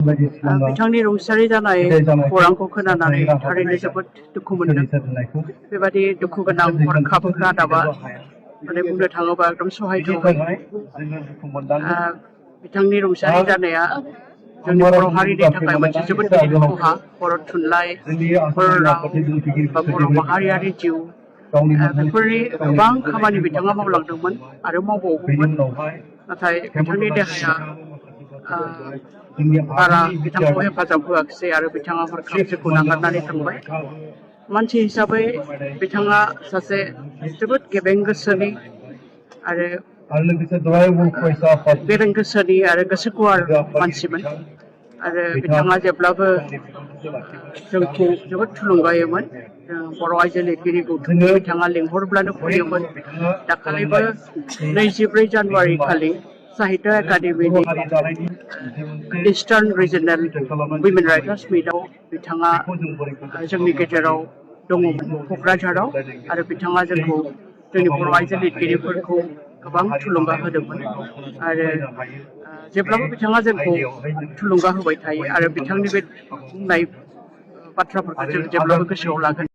बिथांनि रुंसारि जानाय खौरांखौ खोनानानै थारैनो जोबोद दुखु मोनदों। बेबादि दुखु गोनां हरखाब रादाबा माने बुंनो थाङोबा एकदम सहायथावै। बिथांनि रुंसारि जानाया जोंनि बर' हारिनि थाखाय मोनसे जोबोद गिदिर खहा। बर' थुनलाइ, बर' राव बा बर' माहारियारि जिउ बेफोरनि गोबां खामानि बिथाङा मावलांदोंमोन आरो मावबावगौमोन। नाथाय बिथांनि देहाया बारा बिथांखौ हेफाजाब होआखिसै आरो बिथाङा हरखाब जिउखौ नागारनानै थांबाय। मानसि हिसाबै बिथाङा सासे जोबोद गेबें गोसोनि आरो गेबें गोसोनि आरो गोसो गुवार मानसिमोन आरो बिथाङा जेब्लाबो जोंखौ जोबोद थुलुंगायोमोन। बर' आइजो लिरगिरि गौथुमखौ बिथाङा लिंहरब्लानो फैयोमोन। दाखालिबो 24 जानुवारि खालि साहित्य एकाडेमिनि इस्टार्न रिजनेल वुमेन राइटार्स मिटआव बिथाङा जोंनि गेजेराव दङमोन क'क्राझाराव आरो बिथाङा जोंखौ जोंनि बर' आइजो लिरगिरिफोरखौ गोबां थुलुंगा होदोंमोन आरो जेब्लाबो बिथाङा जोंखौ थुलुंगा होबाय थायो आरो बिथांनि बे बुंनाय बाथ्राफोरखौ जों जेब्लाबो गोसोआव लागोन।